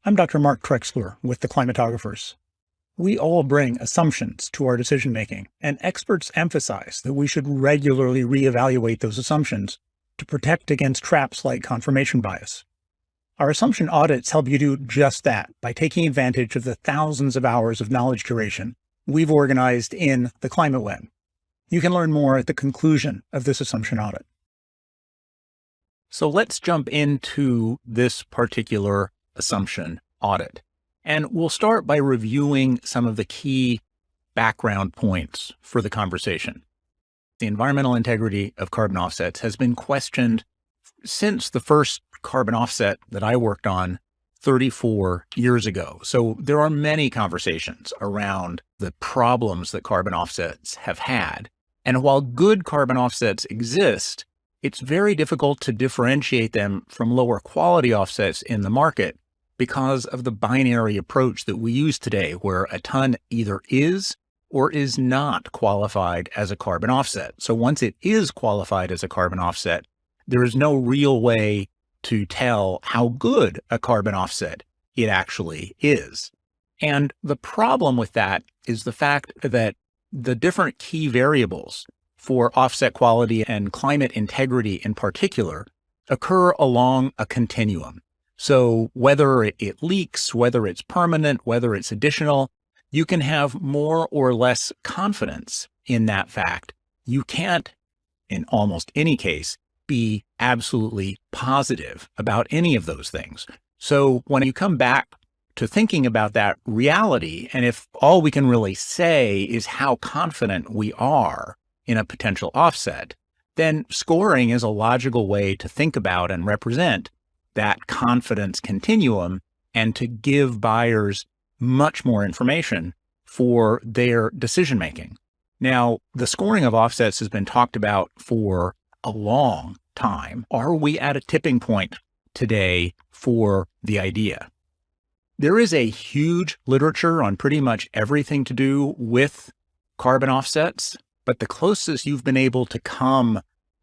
I'm Dr. Mark Trexler with the Climatographers. We all bring assumptions to our decision-making, and experts emphasize that we should regularly reevaluate those assumptions to protect against traps like confirmation bias. Our assumption audits help you do just that by taking advantage of the thousands of hours of knowledge curation we've organized in the Climate Web. You can learn more at the conclusion of this assumption audit. So let's jump into this particular assumption audit. And we'll start by reviewing some of the key background points for the conversation. The environmental integrity of carbon offsets has been questioned since the first carbon offset that I worked on 34 years ago. So there are many conversations around the problems that carbon offsets have had. And while good carbon offsets exist, it's very difficult to differentiate them from lower quality offsets in the market because of the binary approach that we use today, where a ton either is or is not qualified as a carbon offset. So once it is qualified as a carbon offset, there is no real way to tell how good a carbon offset it actually is. And the problem with that is the fact that the different key variables for offset quality and climate integrity in particular occur along a continuum. So whether it leaks, whether it's permanent, whether it's additional, you can have more or less confidence in that fact. You can't, in almost any case, be absolutely positive about any of those things. So when you come back to thinking about that reality, and if all we can really say is how confident we are in a potential offset, then scoring is a logical way to think about and represent that confidence continuum and to give buyers much more information for their decision making. Now, the scoring of offsets has been talked about for a long time. Are we at a tipping point today for the idea? There is a huge literature on pretty much everything to do with carbon offsets, but the closest you've been able to come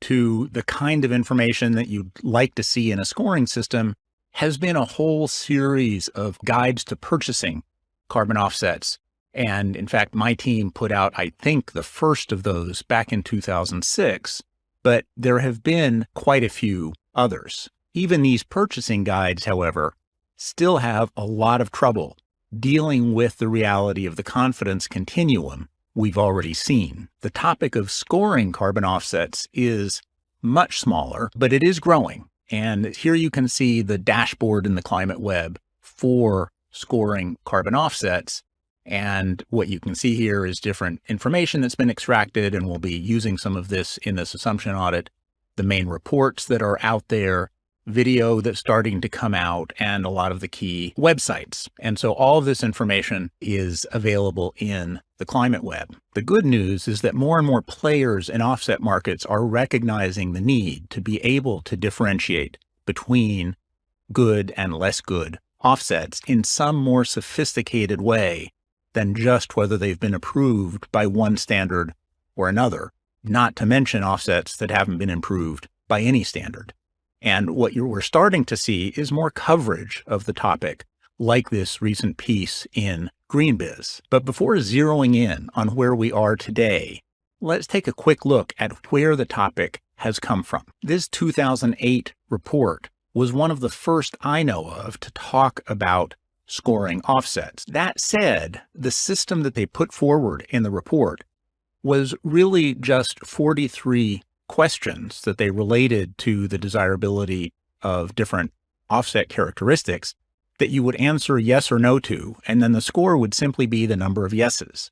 to the kind of information that you'd like to see in a scoring system has been a whole series of guides to purchasing carbon offsets. And in fact, my team put out, I think, the first of those back in 2006, but there have been quite a few others. Even these purchasing guides, however, still have a lot of trouble dealing with the reality of the confidence continuum we've already seen. The topic of scoring carbon offsets is much smaller, but it is growing. And here you can see the dashboard in the Climate Web for scoring carbon offsets. And what you can see here is different information that's been extracted, and we'll be using some of this in this assumption audit, the main reports that are out there, video that's starting to come out, and a lot of the key websites. And so all of this information is available in the Climate Web. The good news is that more and more players in offset markets are recognizing the need to be able to differentiate between good and less good offsets in some more sophisticated way than just whether they've been approved by one standard or another, not to mention offsets that haven't been improved by any standard. And what we're starting to see is more coverage of the topic, like this recent piece in GreenBiz. But before zeroing in on where we are today, let's take a quick look at where the topic has come from. This 2008 report was one of the first I know of to talk about scoring offsets. That said, the system that they put forward in the report was really just 43 questions that they related to the desirability of different offset characteristics that you would answer yes or no to, and then the score would simply be the number of yeses.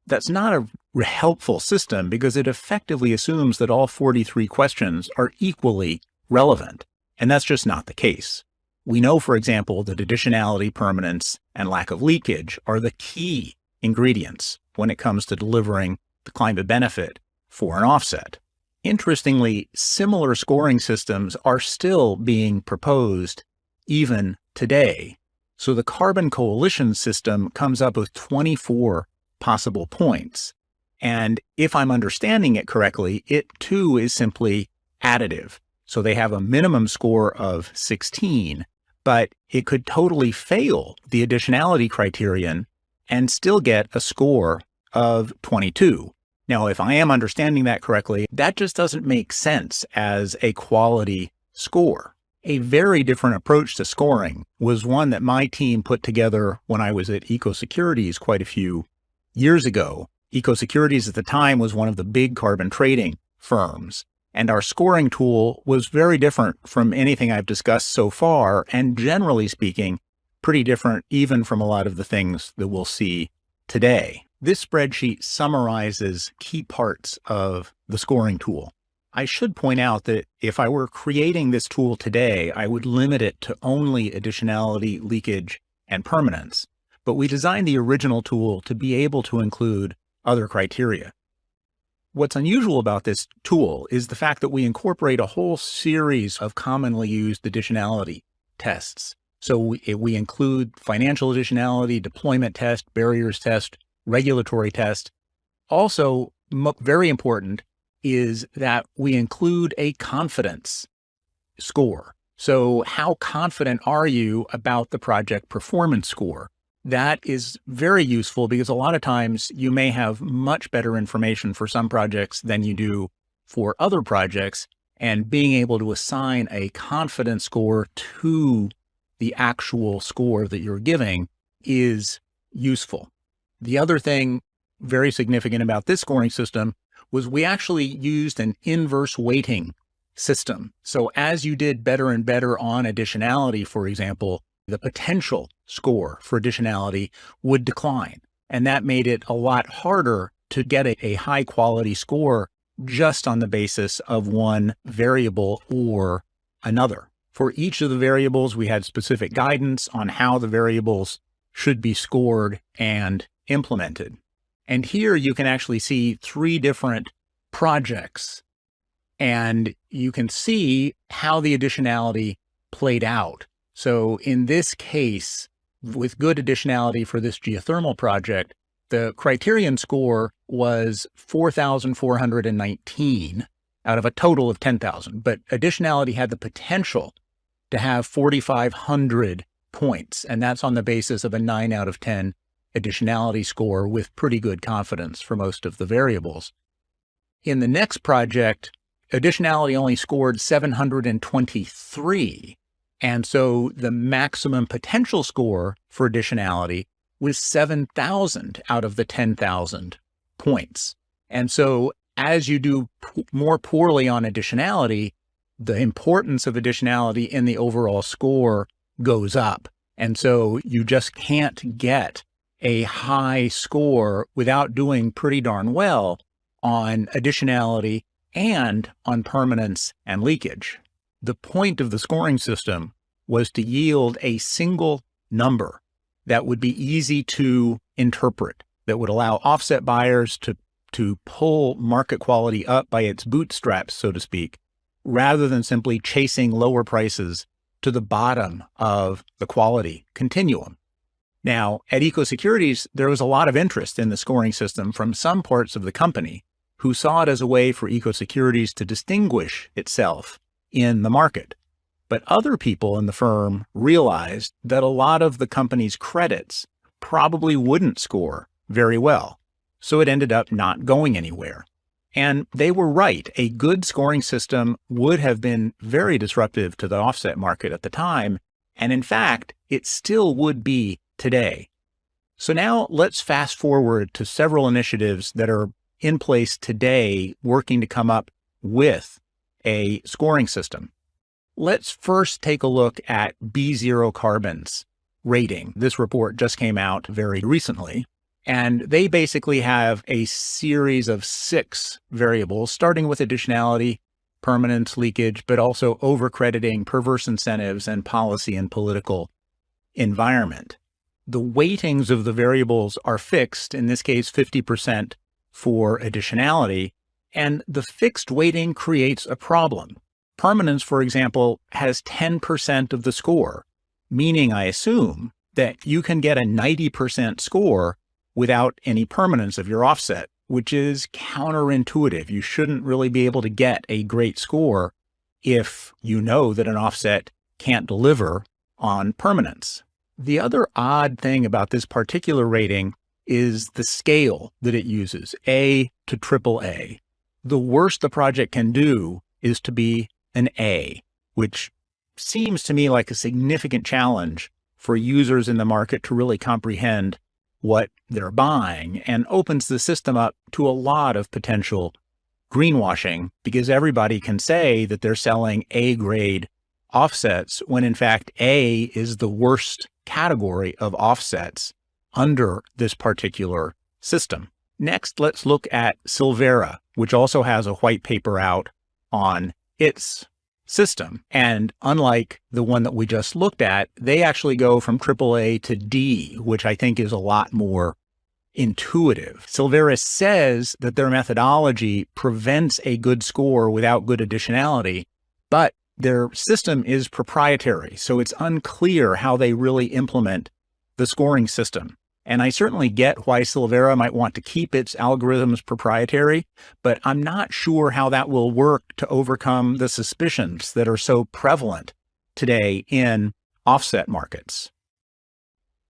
That's not a helpful system because it effectively assumes that all 43 questions are equally relevant, and that's just not the case. We know, for example, that additionality, permanence, and lack of leakage are the key ingredients when it comes to delivering the climate benefit for an offset. Interestingly, similar scoring systems are still being proposed even today. So the Carbon Coalition system comes up with 24 possible points. And if I'm understanding it correctly, it too is simply additive. So they have a minimum score of 16, but it could totally fail the additionality criterion and still get a score of 22. Now, if I am understanding that correctly, that just doesn't make sense as a quality score. A very different approach to scoring was one that my team put together when I was at EcoSecurities quite a few years ago. EcoSecurities at the time was one of the big carbon trading firms, and our scoring tool was very different from anything I've discussed so far, and generally speaking, pretty different even from a lot of the things that we'll see today. This spreadsheet summarizes key parts of the scoring tool. I should point out that if I were creating this tool today, I would limit it to only additionality, leakage, and permanence. But we designed the original tool to be able to include other criteria. What's unusual about this tool is the fact that we incorporate a whole series of commonly used additionality tests. So we include financial additionality, deployment test, barriers test, regulatory test. Also, very important is that we include a confidence score. So how confident are you about the project performance score? That is very useful because a lot of times you may have much better information for some projects than you do for other projects, and being able to assign a confidence score to the actual score that you're giving is useful. The other thing very significant about this scoring system was we actually used an inverse weighting system. So as you did better and better on additionality, for example, the potential score for additionality would decline. And that made it a lot harder to get a high quality score just on the basis of one variable or another. For each of the variables, we had specific guidance on how the variables should be scored and implemented. And here you can actually see 3 different projects, and you can see how the additionality played out. So in this case, with good additionality for this geothermal project, the criterion score was 4,419 out of a total of 10,000, but additionality had the potential to have 4,500 points, and that's on the basis of a 9 out of 10 additionality score with pretty good confidence for most of the variables. In the next project, additionality only scored 723. And so the maximum potential score for additionality was 7,000 out of the 10,000 points. And so as you do more poorly on additionality, the importance of additionality in the overall score goes up. And so you just can't get a high score without doing pretty darn well on additionality and on permanence and leakage. The point of the scoring system was to yield a single number that would be easy to interpret, that would allow offset buyers to pull market quality up by its bootstraps, so to speak, rather than simply chasing lower prices to the bottom of the quality continuum. Now, at EcoSecurities, there was a lot of interest in the scoring system from some parts of the company who saw it as a way for EcoSecurities to distinguish itself in the market. But other people in the firm realized that a lot of the company's credits probably wouldn't score very well, so it ended up not going anywhere. And they were right. A good scoring system would have been very disruptive to the offset market at the time, and in fact, it still would be today. So now let's fast forward to several initiatives that are in place today working to come up with a scoring system. Let's first take a look at B0 Carbon's rating. This report just came out very recently, and they basically have a series of 6 variables, starting with additionality, permanence, leakage, but also overcrediting, perverse incentives, and policy and political environment. The weightings of the variables are fixed, in this case 50% for additionality, and the fixed weighting creates a problem. Permanence, for example, has 10% of the score, meaning, I assume, that you can get a 90% score without any permanence of your offset, which is counterintuitive. You shouldn't really be able to get a great score if you know that an offset can't deliver on permanence. The other odd thing about this particular rating is the scale that it uses, A to AAA. The worst the project can do is to be an A, which seems to me like a significant challenge for users in the market to really comprehend what they're buying, and opens the system up to a lot of potential greenwashing, because everybody can say that they're selling A-grade offsets when in fact A is the worst category of offsets under this particular system. Next, let's look at Silvera, which also has a white paper out on its system. And unlike the one that we just looked at, they actually go from AAA to D, which I think is a lot more intuitive. Silvera says that their methodology prevents a good score without good additionality, but their system is proprietary, so it's unclear how they really implement the scoring system. And I certainly get why Silvera might want to keep its algorithms proprietary, but I'm not sure how that will work to overcome the suspicions that are so prevalent today in offset markets.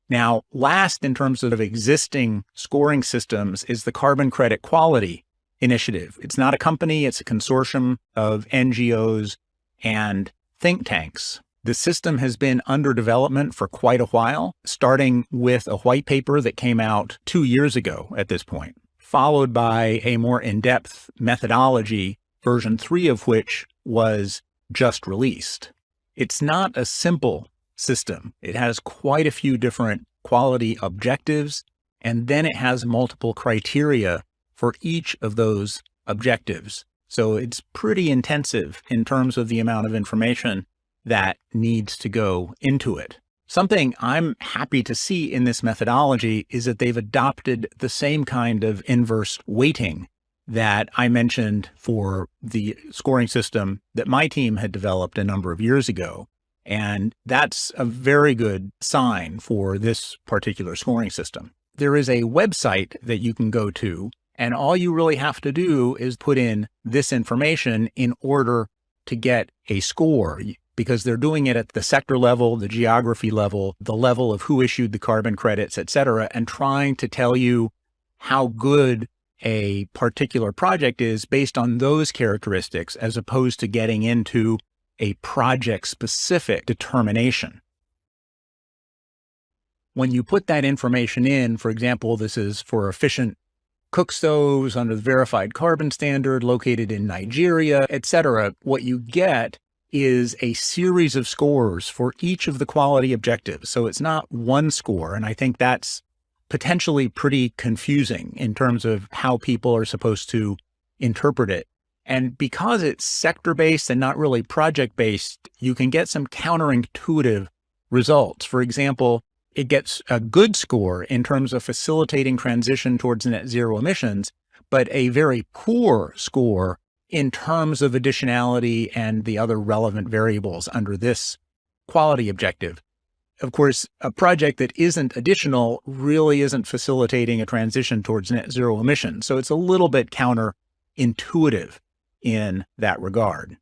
Now, last in terms of existing scoring systems is the Carbon Credit Quality Initiative. It's not a company, it's a consortium of NGOs and think tanks. The system has been under development for quite a while, starting with a white paper that came out 2 years ago at this point, followed by a more in-depth methodology, version 3 of which was just released. It's not a simple system. It has quite a few different quality objectives, and then it has multiple criteria for each of those objectives. So it's pretty intensive in terms of the amount of information that needs to go into it. Something I'm happy to see in this methodology is that they've adopted the same kind of inverse weighting that I mentioned for the scoring system that my team had developed a number of years ago. And that's a very good sign for this particular scoring system. There is a website that you can go to, and all you really have to do is put in this information in order to get a score, because they're doing it at the sector level, the geography level, the level of who issued the carbon credits, et cetera, and trying to tell you how good a particular project is based on those characteristics, as opposed to getting into a project-specific determination. When you put that information in, for example, this is for efficient cook stoves under the verified carbon standard located in Nigeria, et cetera, what you get is a series of scores for each of the quality objectives. So it's not one score. And I think that's potentially pretty confusing in terms of how people are supposed to interpret it. And because it's sector-based and not really project-based, you can get some counterintuitive results. For example, it gets a good score in terms of facilitating transition towards net zero emissions, but a very poor score in terms of additionality and the other relevant variables under this quality objective. Of course, a project that isn't additional really isn't facilitating a transition towards net zero emissions. So it's a little bit counterintuitive in that regard.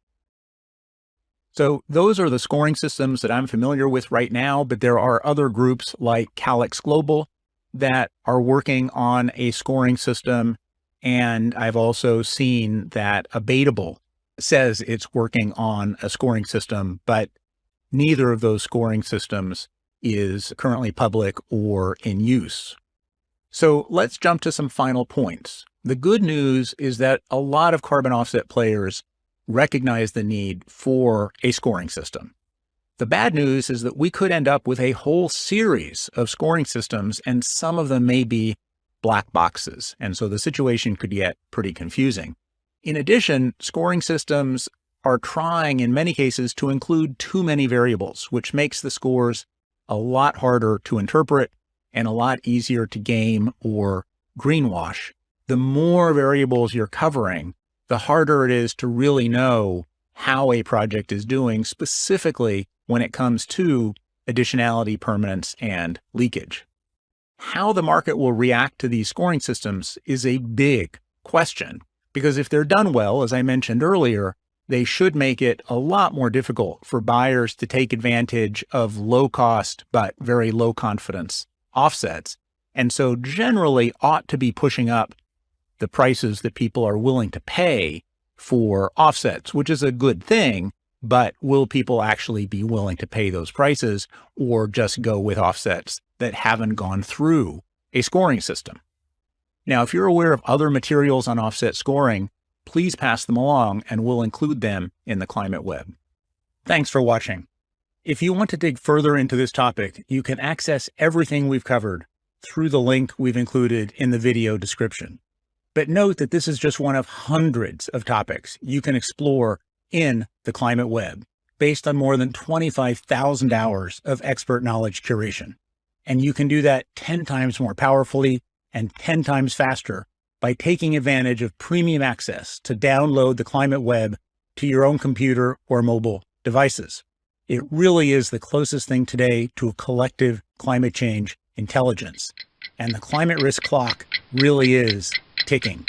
So those are the scoring systems that I'm familiar with right now, but there are other groups like Calyx Global that are working on a scoring system. And I've also seen that Abatable says it's working on a scoring system, but neither of those scoring systems is currently public or in use. So let's jump to some final points. The good news is that a lot of carbon offset players recognize the need for a scoring system. The bad news is that we could end up with a whole series of scoring systems, and some of them may be black boxes. And so the situation could get pretty confusing. In addition, scoring systems are trying in many cases to include too many variables, which makes the scores a lot harder to interpret and a lot easier to game or greenwash. The more variables you're covering, the harder it is to really know how a project is doing, specifically when it comes to additionality, permanence, and leakage. How the market will react to these scoring systems is a big question, because if they're done well, as I mentioned earlier, they should make it a lot more difficult for buyers to take advantage of low cost but very low confidence offsets. And so generally ought to be pushing up the prices that people are willing to pay for offsets, which is a good thing. But will people actually be willing to pay those prices or just go with offsets that haven't gone through a scoring system? Now, if you're aware of other materials on offset scoring, please pass them along and we'll include them in the Climate Web. Thanks for watching. If you want to dig further into this topic, you can access everything we've covered through the link we've included in the video description. But note that this is just one of hundreds of topics you can explore in the Climate Web, based on more than 25,000 hours of expert knowledge curation. And you can do that 10 times more powerfully and 10 times faster by taking advantage of premium access to download the Climate Web to your own computer or mobile devices. It really is the closest thing today to a collective climate change intelligence. And the climate risk clock really is ticking.